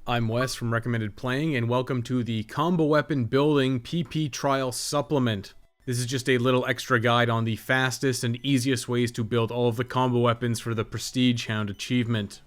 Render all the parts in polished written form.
I'm Wes from Recommended Playing, and welcome to the Combo Weapon Building PP Trial Supplement. This is just a little extra guide on the fastest and easiest ways to build all of the combo weapons for the Prestige Hound achievement.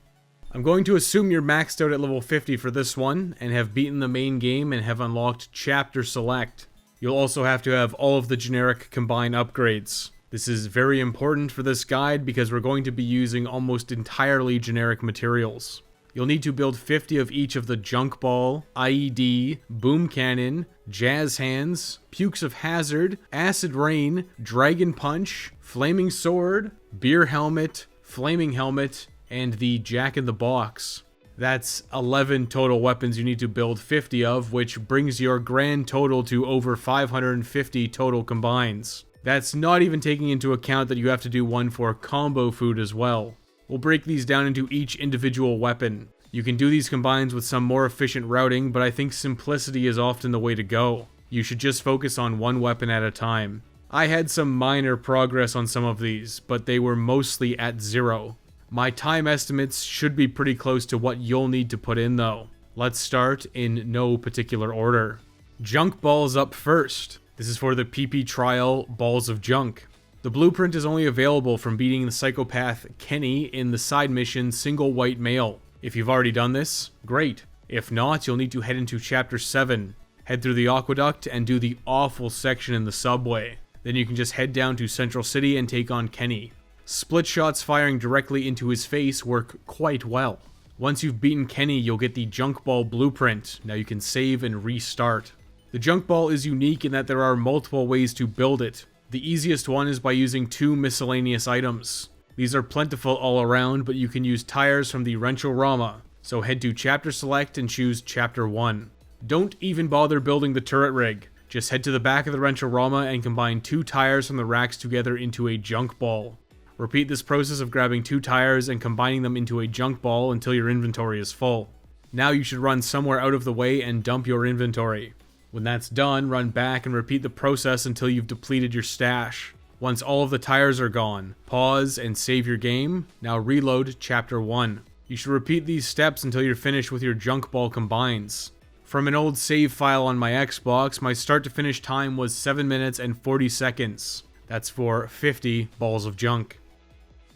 I'm going to assume you're maxed out at level 50 for this one, and have beaten the main game and have unlocked Chapter Select. You'll also have to have all of the generic combine upgrades. This is very important for this guide because we're going to be using almost entirely generic materials. You'll need to build 50 of each of the Junkball, IED, Boom Cannon, Jazz Hands, Pukes of Hazard, Acid Rain, Dragon Punch, Flaming Sword, Beer Helmet, Flaming Helmet, and the Jack in the Box. That's 11 total weapons you need to build 50 of, which brings your grand total to over 550 total combines. That's not even taking into account that you have to do one for combo food as well. We'll break these down into each individual weapon. You can do these combines with some more efficient routing, but I think simplicity is often the way to go. You should just focus on one weapon at a time. I had some minor progress on some of these, but they were mostly at 0. My time estimates should be pretty close to what you'll need to put in though. Let's start in no particular order. Junkball's up first. This is for the PP Trial Balls of Junk. The blueprint is only available from beating the psychopath Kenny in the side mission Single White Male. If you've already done this, great. If not, you'll need to head into Chapter 7. Head through the aqueduct and do the awful section in the subway. Then you can just head down to Central City and take on Kenny. Split shots firing directly into his face work quite well. Once you've beaten Kenny, you'll get the Junkball blueprint. Now you can save and restart. The Junkball is unique in that there are multiple ways to build it. The easiest one is by using 2 miscellaneous items. These are plentiful all around, but you can use tires from the Wrench-O-Rama, so head to Chapter Select and choose Chapter 1. Don't even bother building the turret rig. Just head to the back of the Wrench-O-Rama and combine 2 tires from the racks together into a Junkball. Repeat this process of grabbing 2 tires and combining them into a Junkball until your inventory is full. Now you should run somewhere out of the way and dump your inventory. When that's done, run back and repeat the process until you've depleted your stash. Once all of the tires are gone, pause and save your game. Now reload Chapter 1. You should repeat these steps until you're finished with your Junkball combines. From an old save file on my Xbox, my start to finish time was 7 minutes and 40 seconds. That's for 50 balls of junk.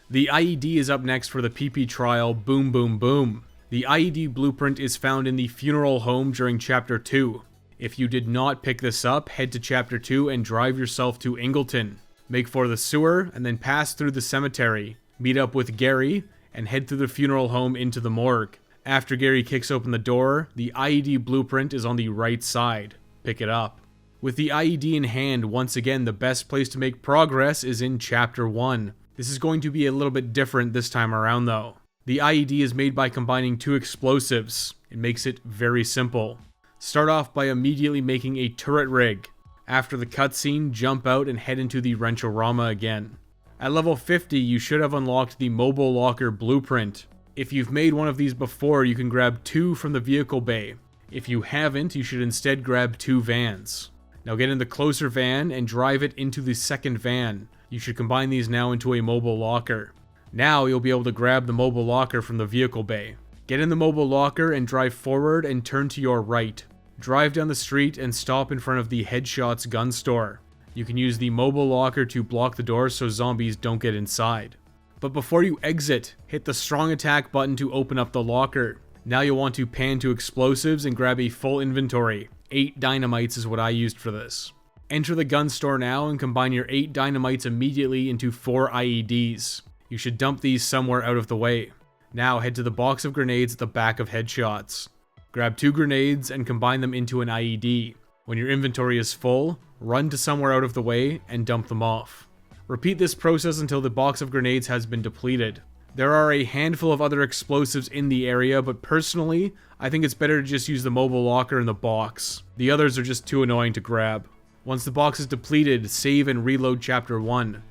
The IED is up next for the PP Trial Boom Boom Boom. The IED blueprint is found in the funeral home during Chapter 2. If you did not pick this up, head to Chapter 2 and drive yourself to Ingleton. Make for the sewer, and then pass through the cemetery. Meet up with Gary, and head through the funeral home into the morgue. After Gary kicks open the door, the IED blueprint is on the right side. Pick it up. With the IED in hand, once again, the best place to make progress is in Chapter 1. This is going to be a little bit different this time around though. The IED is made by combining 2 explosives. It makes it very simple. Start off by immediately making a turret rig. After the cutscene, jump out and head into the Wrench-O-Rama again. At level 50, you should have unlocked the Mobile Locker blueprint. If you've made one of these before, you can grab 2 from the vehicle bay. If you haven't, you should instead grab 2 vans. Now get in the closer van and drive it into the second van. You should combine these now into a Mobile Locker. Now you'll be able to grab the Mobile Locker from the vehicle bay. Get in the Mobile Locker and drive forward and turn to your right. Drive down the street and stop in front of the Headshots gun store. You can use the Mobile Locker to block the door so zombies don't get inside. But before you exit, hit the strong attack button to open up the locker. Now you'll want to pan to explosives and grab a full inventory. 8 dynamites is what I used for this. Enter the gun store now and combine your 8 dynamites immediately into 4 IEDs. You should dump these somewhere out of the way. Now head to the box of grenades at the back of Headshots. Grab 2 grenades and combine them into an IED. When your inventory is full, run to somewhere out of the way and dump them off. Repeat this process until the box of grenades has been depleted. There are a handful of other explosives in the area, but personally, I think it's better to just use the Mobile Locker in the box. The others are just too annoying to grab. Once the box is depleted, save and reload Chapter 1.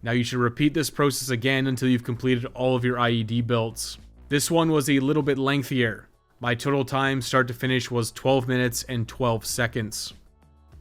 Now you should repeat this process again until you've completed all of your IED builds. This one was a little bit lengthier. My total time start to finish was 12 minutes and 12 seconds.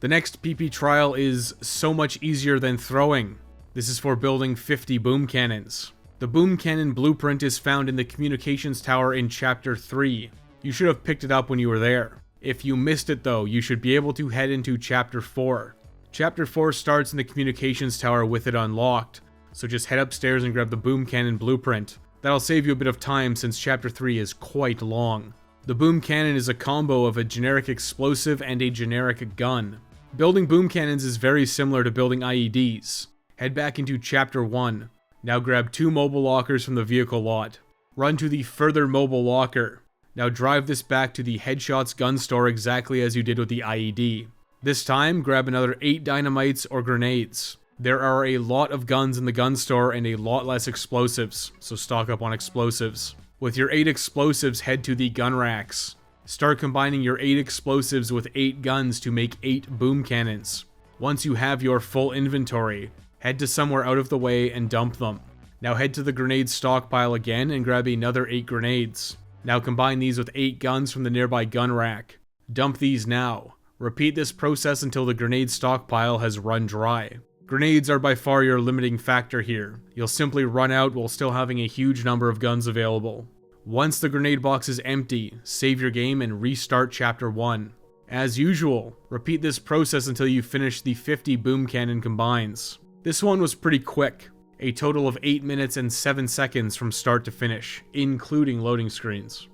The next PP trial is so much easier than throwing. This is for building 50 boom cannons. The boom cannon blueprint is found in the communications tower in Chapter 3. You should have picked it up when you were there. If you missed it though, you should be able to head into Chapter 4. Chapter 4 starts in the communications tower with it unlocked, so just head upstairs and grab the boom cannon blueprint. That'll save you a bit of time since Chapter 3 is quite long. The boom cannon is a combo of a generic explosive and a generic gun. Building boom cannons is very similar to building IEDs. Head back into Chapter 1. Now grab 2 mobile lockers from the vehicle lot. Run to the further mobile locker. Now drive this back to the Headshots gun store exactly as you did with the IED. This time, grab another 8 dynamites or grenades. There are a lot of guns in the gun store and a lot less explosives, so stock up on explosives. With your 8 explosives, head to the gun racks. Start combining your 8 explosives with 8 guns to make 8 boom cannons. Once you have your full inventory, head to somewhere out of the way and dump them. Now head to the grenade stockpile again and grab another 8 grenades. Now combine these with 8 guns from the nearby gun rack. Dump these now. Repeat this process until the grenade stockpile has run dry. Grenades are by far your limiting factor here. You'll simply run out while still having a huge number of guns available. Once the grenade box is empty, save your game and restart Chapter 1. As usual, repeat this process until you finish the 50 boom cannon combines. This one was pretty quick, a total of 8 minutes and 7 seconds from start to finish, including loading screens.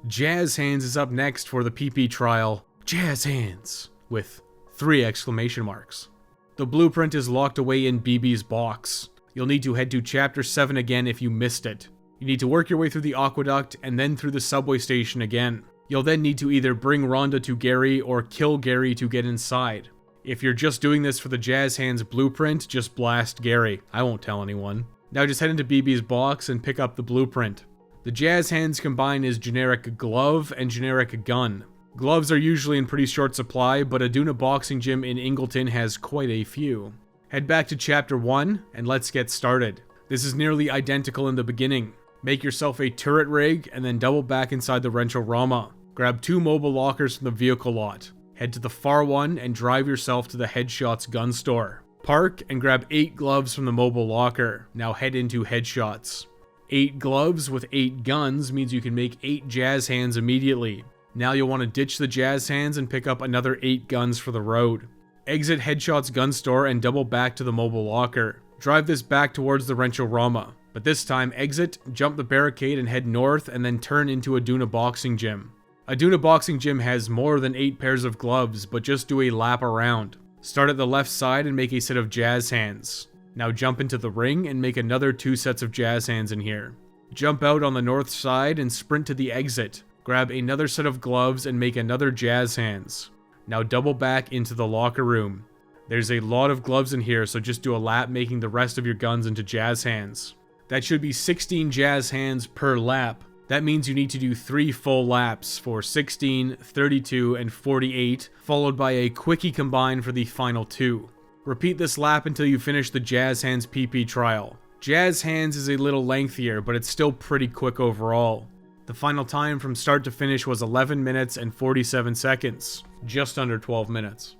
Jazz Hands is up next for the PP trial. Jazz Hands! With 3 exclamation marks. The blueprint is locked away in BB's box. You'll need to head to Chapter 7 again if you missed it. You need to work your way through the aqueduct and then through the subway station again. You'll then need to either bring Rhonda to Gary or kill Gary to get inside. If you're just doing this for the Jazz Hands blueprint, just blast Gary. I won't tell anyone. Now just head into BB's box and pick up the blueprint. The Jazz Hands combine is generic glove and generic gun. Gloves are usually in pretty short supply, but Aduna Boxing Gym in Ingleton has quite a few. Head back to Chapter 1 and let's get started. This is nearly identical in the beginning. Make yourself a turret rig and then double back inside the Wrench-O-Rama. Grab 2 mobile lockers from the vehicle lot. Head to the far one and drive yourself to the Headshots gun store. Park and grab 8 gloves from the mobile locker. Now head into Headshots. 8 gloves with 8 guns means you can make 8 Jazz Hands immediately. Now you'll want to ditch the Jazz Hands and pick up another 8 guns for the road. Exit Headshots gun store and double back to the mobile locker. Drive this back towards the Wrench-O-Rama. But this time, exit, jump the barricade and head north and then turn into Aduna Boxing Gym. Aduna Boxing Gym has more than 8 pairs of gloves, but just do a lap around. Start at the left side and make a set of Jazz Hands. Now jump into the ring and make another 2 sets of Jazz Hands in here. Jump out on the north side and sprint to the exit. Grab another set of gloves and make another Jazz Hands. Now double back into the locker room. There's a lot of gloves in here, so just do a lap making the rest of your guns into Jazz Hands. That should be 16 Jazz Hands per lap. That means you need to do 3 full laps for 16, 32, and 48, followed by a quickie combine for the final 2. Repeat this lap until you finish the Jazz Hands PP trial. Jazz Hands is a little lengthier, but it's still pretty quick overall. The final time from start to finish was 11 minutes and 47 seconds, just under 12 minutes.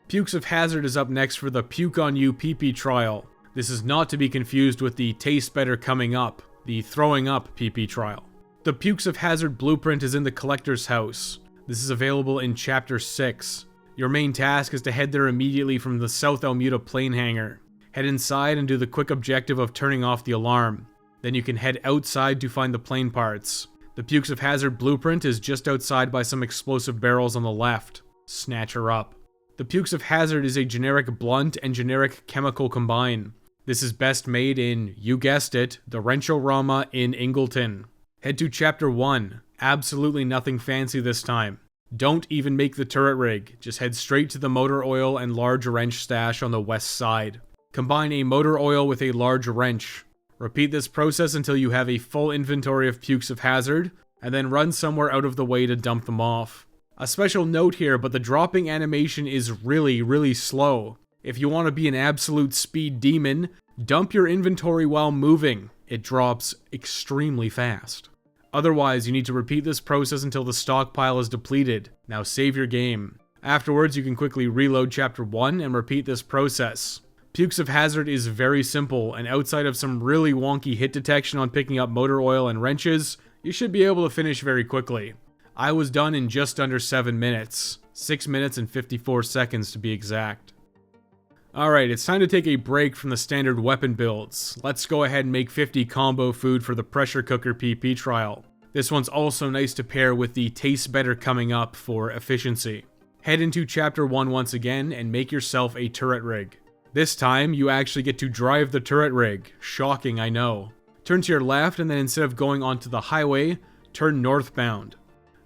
Pukes of Hazard is up next for the Puke on You PP trial. This is not to be confused with the Taste Better Coming Up, the Throwing Up PP trial. The Pukes of Hazard blueprint is in the Collector's House. This is available in Chapter 6. Your main task is to head there immediately from the South Almuda plane hangar. Head inside and do the quick objective of turning off the alarm. Then you can head outside to find the plane parts. The Pukes of Hazard blueprint is just outside by some explosive barrels on the left. Snatch her up. The Pukes of Hazard is a generic blunt and generic chemical combine. This is best made in, you guessed it, the Wrench-O-Rama in Ingleton. Head to Chapter 1. Absolutely nothing fancy this time. Don't even make the turret rig, just head straight to the motor oil and large wrench stash on the west side. Combine a motor oil with a large wrench. Repeat this process until you have a full inventory of Pukes of Hazard, and then run somewhere out of the way to dump them off. A special note here, but the dropping animation is really slow. If you want to be an absolute speed demon, dump your inventory while moving. It drops extremely fast. Otherwise, you need to repeat this process until the stockpile is depleted. Now save your game. Afterwards, you can quickly reload Chapter 1 and repeat this process. Pukes of Hazard is very simple, and outside of some really wonky hit detection on picking up motor oil and wrenches, you should be able to finish very quickly. I was done in just under 7 minutes. 6 minutes and 54 seconds to be exact. Alright, it's time to take a break from the standard weapon builds. Let's go ahead and make 50 combo food for the pressure cooker PP trial. This one's also nice to pair with the taste better coming up for efficiency. Head into chapter 1 once again and make yourself a turret rig. This time, you actually get to drive the turret rig. Shocking, I know. Turn to your left and then instead of going onto the highway, turn northbound.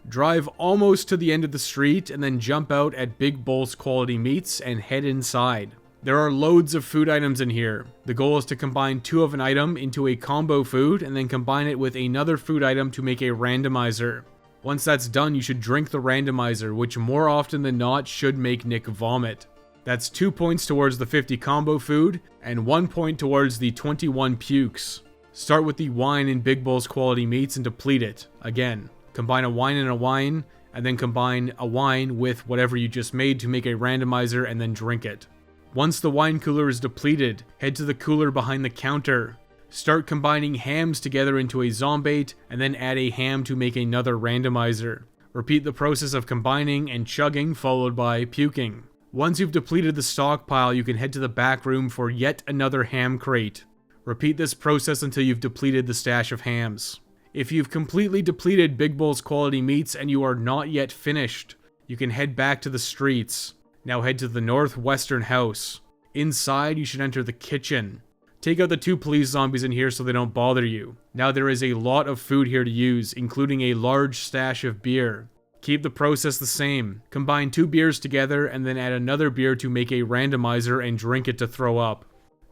Drive almost to the end of the street and then jump out at Big Bull's Quality Meats and head inside. There are loads of food items in here. The goal is to combine 2 of an item into a combo food and then combine it with another food item to make a randomizer. Once that's done, you should drink the randomizer, which more often than not should make Nick vomit. That's 2 points towards the 50 combo food and 1 point towards the 21 pukes. Start with the wine in Big Bull's Quality Meats and deplete it. Again, combine a wine and a wine, and then combine a wine with whatever you just made to make a randomizer and then drink it. Once the wine cooler is depleted, head to the cooler behind the counter. Start combining hams together into a zombate, and then add a ham to make another randomizer. Repeat the process of combining and chugging, followed by puking. Once you've depleted the stockpile, you can head to the back room for yet another ham crate. Repeat this process until you've depleted the stash of hams. If you've completely depleted Big Bull's Quality Meats and you are not yet finished, you can head back to the streets. Now head to the northwestern house. Inside, you should enter the kitchen. Take out the 2 police zombies in here so they don't bother you. Now there is a lot of food here to use, including a large stash of beer. Keep the process the same. Combine 2 beers together and then add another beer to make a randomizer and drink it to throw up.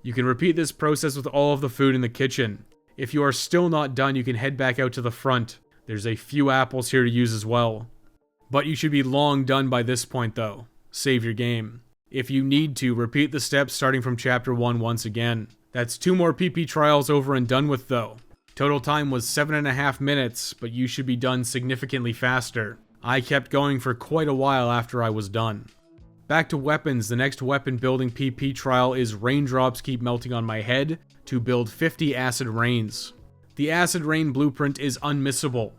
You can repeat this process with all of the food in the kitchen. If you are still not done, you can head back out to the front. There's a few apples here to use as well. But you should be long done by this point though. Save your game. If you need to, repeat the steps starting from chapter 1 once again. That's 2 more PP trials over and done with though. Total time was 7.5 minutes, but you should be done significantly faster. I kept going for quite a while after I was done. Back to weapons, the next weapon building PP trial is Raindrops Keep Melting on My Head to build 50 acid rains. The acid rain blueprint is unmissable.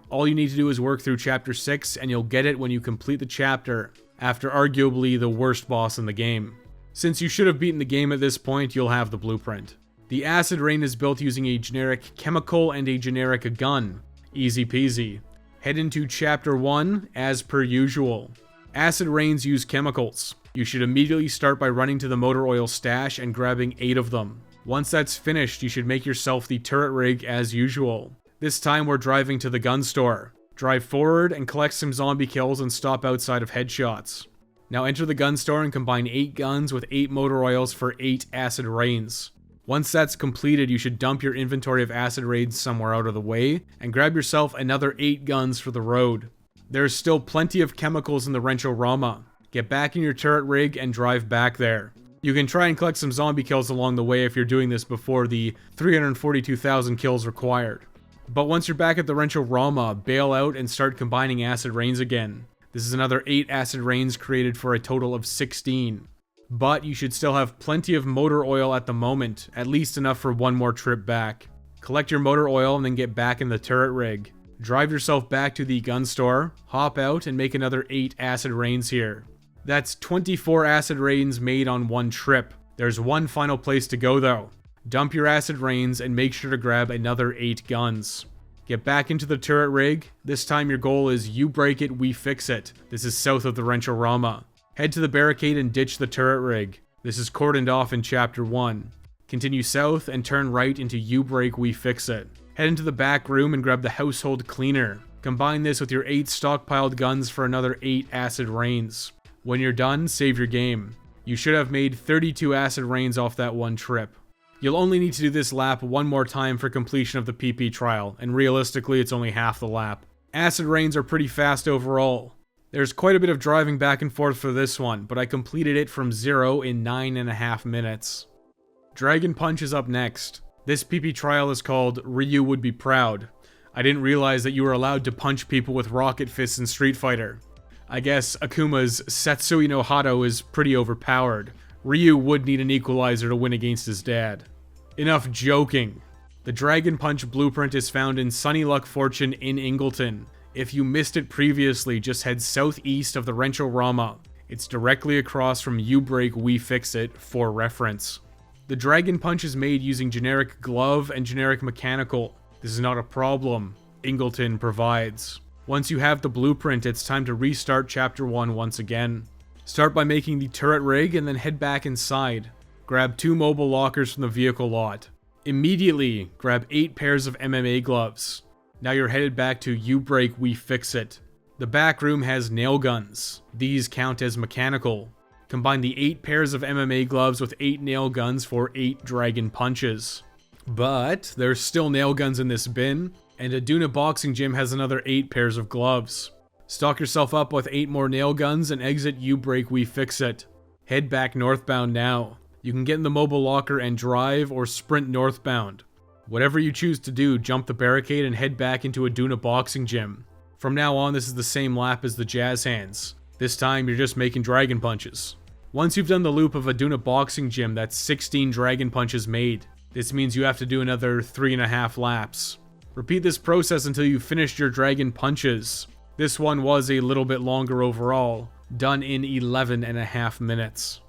All you need to do is work through chapter 6 and you'll get it when you complete the chapter, after arguably the worst boss in the game. Since you should have beaten the game at this point, you'll have the blueprint. The acid rain is built using a generic chemical and a generic gun. Easy peasy. Head into chapter 1 as per usual. Acid rains use chemicals. You should immediately start by running to the motor oil stash and grabbing 8 of them. Once that's finished, you should make yourself the turret rig as usual. This time we're driving to the gun store. Drive forward and collect some zombie kills and stop outside of headshots. Now enter the gun store and combine 8 guns with 8 motor oils for 8 acid rains. Once that's completed, you should dump your inventory of acid rains somewhere out of the way, and grab yourself another 8 guns for the road. There's still plenty of chemicals in the Wrenchorama. Get back in your turret rig and drive back there. You can try and collect some zombie kills along the way if you're doing this before the 342,000 kills required. But once you're back at the Wrenchorama, bail out and start combining acid rains again. This is another 8 acid rains created for a total of 16. But you should still have plenty of motor oil at the moment, at least enough for 1 more trip back. Collect your motor oil and then get back in the turret rig. Drive yourself back to the gun store, hop out, and make another 8 acid rains here. That's 24 acid rains made on 1 trip. There's one final place to go though. Dump your acid rains and make sure to grab another 8 guns. Get back into the turret rig. This time your goal is you break it, we fix it. This is south of the Wrenchorama. Head to the barricade and ditch the turret rig. This is cordoned off in chapter 1. Continue south and turn right into you break, we fix it. Head into the back room and grab the household cleaner. Combine this with your 8 stockpiled guns for another 8 acid rains. When you're done, save your game. You should have made 32 acid rains off that 1 trip. You'll only need to do this lap 1 more time for completion of the PP trial, and realistically it's only half the lap. Acid rains are pretty fast overall. There's quite a bit of driving back and forth for this one, but I completed it from 0 in 9.5 minutes. Dragon Punch is up next. This PP trial is called Ryu Would Be Proud. I didn't realize that you were allowed to punch people with rocket fists in Street Fighter. I guess Akuma's Satsui no Hado is pretty overpowered. Ryu would need an equalizer to win against his dad. Enough joking. The Dragon Punch blueprint is found in Sunny Luck Fortune in Ingleton. If you missed it previously, just head southeast of the Wrench-O-Rama. It's directly across from You Break, We Fix It for reference. The Dragon Punch is made using generic glove and generic mechanical. This is not a problem. Ingleton provides. Once you have the blueprint, it's time to restart Chapter 1 once again. Start by making the turret rig and then head back inside. Grab 2 mobile lockers from the vehicle lot. Immediately, grab 8 pairs of MMA gloves. Now you're headed back to You Break, We Fix It. The back room has nail guns. These count as mechanical. Combine the 8 pairs of MMA gloves with 8 nail guns for 8 dragon punches. But there's still nail guns in this bin, and Aduna Boxing Gym has another 8 pairs of gloves. Stock yourself up with 8 more nail guns and exit You Break, We Fix It. Head back northbound now. You can get in the mobile locker and drive or sprint northbound. Whatever you choose to do, jump the barricade and head back into Aduna Boxing Gym. From now on, this is the same lap as the Jazz Hands. This time, you're just making dragon punches. Once you've done the loop of Aduna Boxing Gym, that's 16 dragon punches made. This means you have to do another 3.5 laps. Repeat this process until you've finished your dragon punches. This one was a little bit longer overall, done in 11.5 minutes.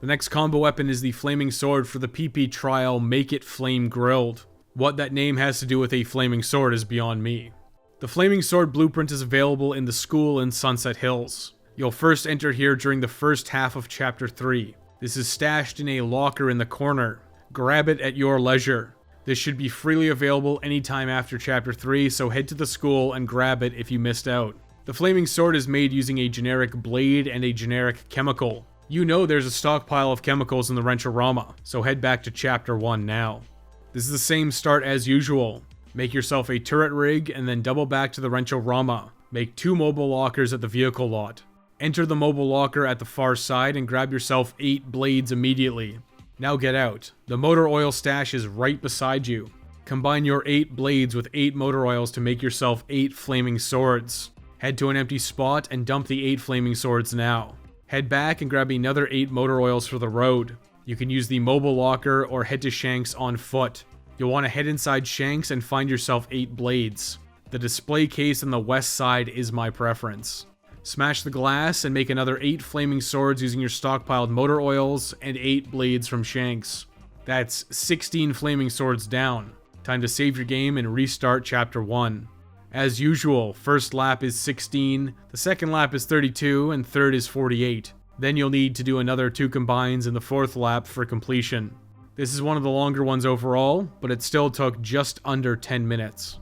The next combo weapon is the Flaming Sword for the PP trial Make It Flame Grilled. What that name has to do with a flaming sword is beyond me. The Flaming Sword blueprint is available in the school in Sunset Hills. You'll first enter here during the first half of Chapter 3. This is stashed in a locker in the corner. Grab it at your leisure. This should be freely available anytime after Chapter 3, so head to the school and grab it if you missed out. The Flaming Sword is made using a generic blade and a generic chemical. You know there's a stockpile of chemicals in the Wrench-O-Rama, so head back to Chapter 1 now. This is the same start as usual. Make yourself a turret rig and then double back to the Wrench-O-Rama. Make 2 mobile lockers at the vehicle lot. Enter the mobile locker at the far side and grab yourself 8 blades immediately. Now get out. The motor oil stash is right beside you. Combine your 8 blades with 8 motor oils to make yourself 8 flaming swords. Head to an empty spot and dump the 8 flaming swords now. Head back and grab another 8 motor oils for the road. You can use the mobile locker or head to Shanks on foot. You'll want to head inside Shanks and find yourself 8 blades. The display case on the west side is my preference. Smash the glass and make another 8 flaming swords using your stockpiled motor oils and 8 blades from Shanks. That's 16 flaming swords down. Time to save your game and restart Chapter 1. As usual, first lap is 16, the second lap is 32, and third is 48. Then you'll need to do another 2 combines in the 4th lap for completion. This is one of the longer ones overall, but it still took just under 10 minutes.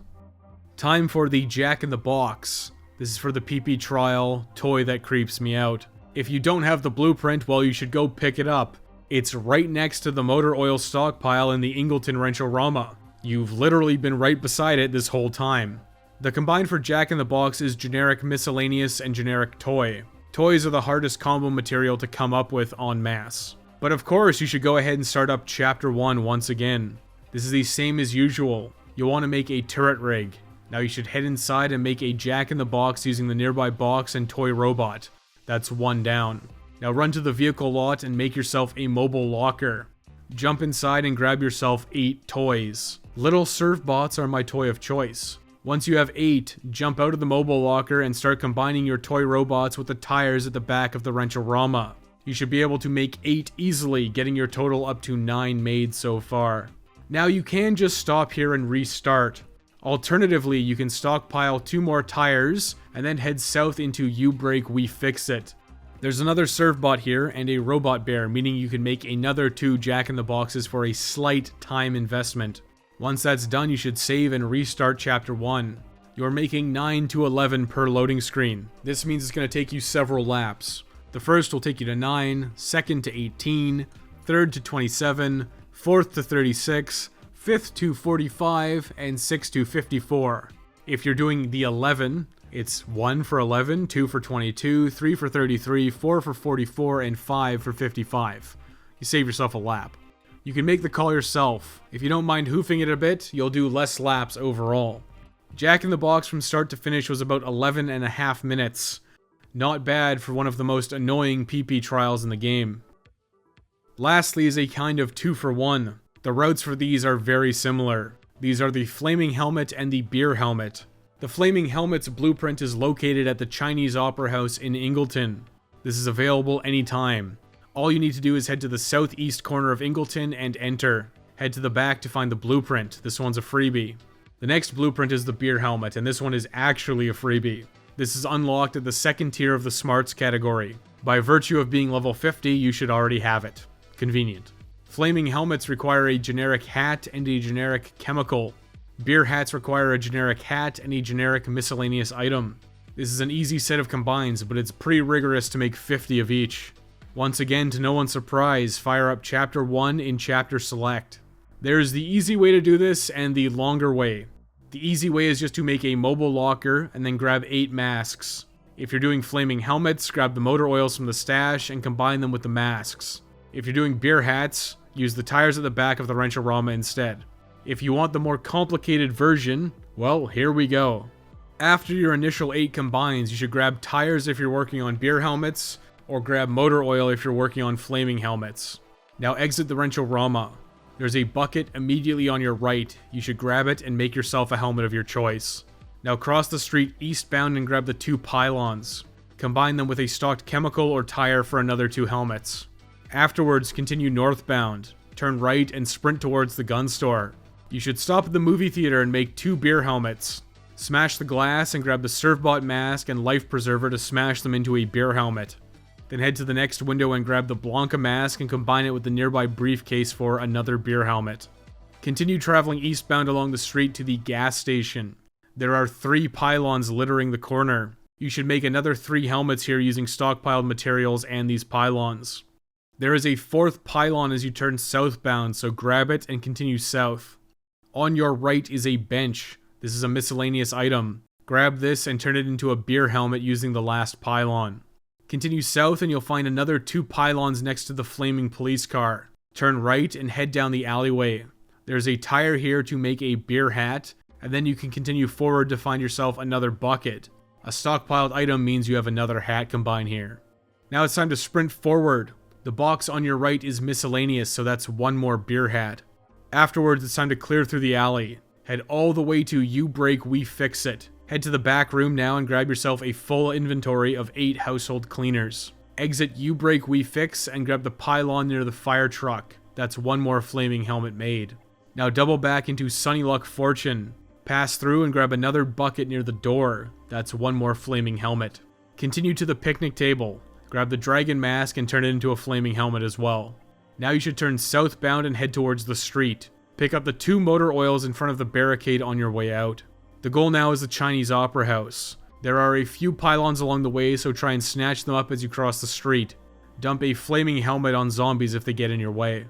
Time for the Jack in the Box. This is for the PP trial, toy that creeps me out. If you don't have the blueprint, well, you should go pick it up. It's right next to the motor oil stockpile in the Ingleton Wrench-O-Rama. You've literally been right beside it this whole time. The combine for Jack in the Box is generic miscellaneous and generic toy. Toys are the hardest combo material to come up with en masse. But of course, you should go ahead and start up Chapter 1 once again. This is the same as usual. You'll want to make a turret rig. Now you should head inside and make a Jack in the Box using the nearby box and toy robot. That's 1 down. Now run to the vehicle lot and make yourself a mobile locker. Jump inside and grab yourself 8 toys. Little surf bots are my toy of choice. Once you have 8, jump out of the mobile locker and start combining your toy robots with the tires at the back of the Wrench-O-Rama. You should be able to make 8 easily, getting your total up to 9 made so far. Now you can just stop here and restart. Alternatively, you can stockpile 2 more tires and then head south into You Break, We Fix It. There's another surf bot here and a robot bear, meaning you can make another 2 Jack in the Boxes for a slight time investment. Once that's done, you should save and restart Chapter 1. You're making 9 to 11 per loading screen. This means it's going to take you several laps. The first will take you to 9, second to 18, third to 27, fourth to 36, fifth to 45, and sixth to 54. If you're doing the 11, it's 1 for 11, 2 for 22, 3 for 33, 4 for 44, and 5 for 55. You save yourself a lap. You can make the call yourself. If you don't mind hoofing it a bit, you'll do less laps overall. Jack in the Box from start to finish was about 11.5 minutes. Not bad for one of the most annoying PP trials in the game. Lastly is a kind of 2 for 1. The routes for these are very similar. These are the Flaming Helmet and the Beer Helmet. The Flaming Helmet's blueprint is located at the Chinese Opera House in Ingleton. This is available anytime. All you need to do is head to the southeast corner of Ingleton and enter. Head to the back to find the blueprint. This one's a freebie. The next blueprint is the beer helmet, and this one is actually a freebie. This is unlocked at the second tier of the smarts category. By virtue of being level 50, you should already have it. Convenient. Flaming helmets require a generic hat and a generic chemical. Beer hats require a generic hat and a generic miscellaneous item. This is an easy set of combines, but it's pretty rigorous to make 50 of each. Once again, to no one's surprise, fire up Chapter 1 in Chapter Select. There's the easy way to do this and the longer way. The easy way is just to make a mobile locker and then grab 8 masks. If you're doing flaming helmets, grab the motor oils from the stash and combine them with the masks. If you're doing beer hats, use the tires at the back of the Wrench-O-Rama instead. If you want the more complicated version, well, here we go. After your initial 8 combines, you should grab tires if you're working on beer helmets, or grab motor oil if you're working on flaming helmets. Now exit the Wrench-O-Rama. There's a bucket immediately on your right. You should grab it and make yourself a helmet of your choice. Now cross the street eastbound and grab the 2 pylons. Combine them with a stocked chemical or tire for another 2 helmets. Afterwards, continue northbound. Turn right and sprint towards the gun store. You should stop at the movie theater and make 2 beer helmets. Smash the glass and grab the Surfbot mask and life preserver to smash them into a beer helmet. Then head to the next window and grab the Blanca mask and combine it with the nearby briefcase for another beer helmet. Continue traveling eastbound along the street to the gas station. There are 3 pylons littering the corner. You should make another 3 helmets here using stockpiled materials and these pylons. There is a 4th pylon as you turn southbound, so grab it and continue south. On your right is a bench. This is a miscellaneous item. Grab this and turn it into a beer helmet using the last pylon. Continue south and you'll find another 2 pylons next to the flaming police car. Turn right and head down the alleyway. There's a tire here to make a beer hat, and then you can continue forward to find yourself another bucket. A stockpiled item means you have another hat combine here. Now it's time to sprint forward. The box on your right is miscellaneous, so that's 1 more beer hat. Afterwards, it's time to clear through the alley. Head all the way to You Break, We Fix It. Head to the back room now and grab yourself a full inventory of 8 household cleaners. Exit You Break, We Fix and grab the pylon near the fire truck. That's 1 more flaming helmet made. Now double back into Sunny Luck Fortune. Pass through and grab another bucket near the door. That's 1 more flaming helmet. Continue to the picnic table. Grab the dragon mask and turn it into a flaming helmet as well. Now you should turn southbound and head towards the street. Pick up the 2 motor oils in front of the barricade on your way out. The goal now is the Chinese Opera House. There are a few pylons along the way, so try and snatch them up as you cross the street. Dump a flaming helmet on zombies if they get in your way.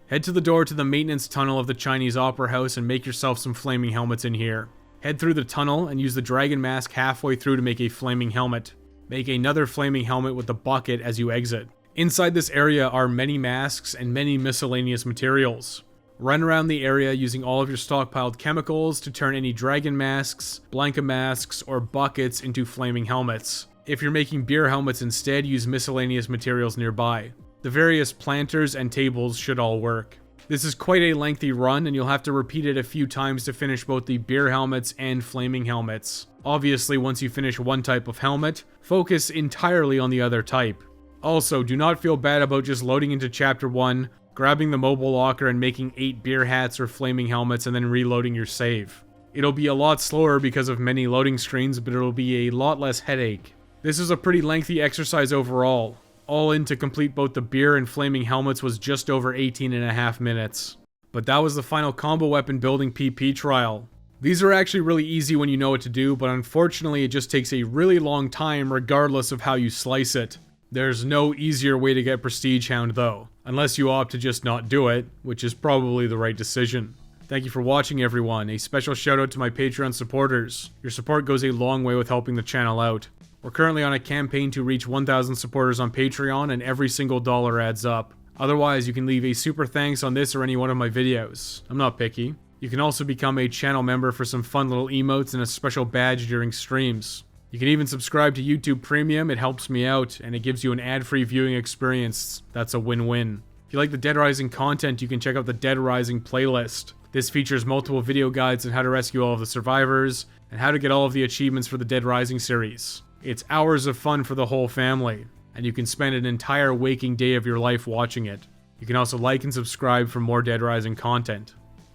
Head to the door to the maintenance tunnel of the Chinese Opera House and make yourself some flaming helmets in here. Head through the tunnel and use the dragon mask halfway through to make a flaming helmet. Make another flaming helmet with the bucket as you exit. Inside this area are many masks and many miscellaneous materials. Run around the area using all of your stockpiled chemicals to turn any dragon masks, Blanca masks, or buckets into flaming helmets. If you're making beer helmets instead, use miscellaneous materials nearby. The various planters and tables should all work. This is quite a lengthy run and you'll have to repeat it a few times to finish both the beer helmets and flaming helmets. Obviously, once you finish one type of helmet, focus entirely on the other type. Also, do not feel bad about just loading into Chapter 1, grabbing the mobile locker and making 8 beer hats or flaming helmets and then reloading your save. It'll be a lot slower because of many loading screens, but it'll be a lot less headache. This is a pretty lengthy exercise overall. All in to complete both the beer and flaming helmets was just over 18.5 minutes. But that was the final combo weapon building PP trial. These are actually really easy when you know what to do, but unfortunately it just takes a really long time regardless of how you slice it. There's no easier way to get Prestige Hound though, unless you opt to just not do it, which is probably the right decision. Thank you for watching everyone, a special shout out to my Patreon supporters. Your support goes a long way with helping the channel out. We're currently on a campaign to reach 1,000 supporters on Patreon and every single dollar adds up. Otherwise, you can leave a super thanks on this or any one of my videos. I'm not picky. You can also become a channel member for some fun little emotes and a special badge during streams. You can even subscribe to YouTube Premium, it helps me out, and it gives you an ad-free viewing experience. That's a win-win. If you like the Dead Rising content, you can check out the Dead Rising playlist. This features multiple video guides on how to rescue all of the survivors, and how to get all of the achievements for the Dead Rising series. It's hours of fun for the whole family, and you can spend an entire waking day of your life watching it. You can also like and subscribe for more Dead Rising content.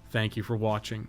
Thank you for watching.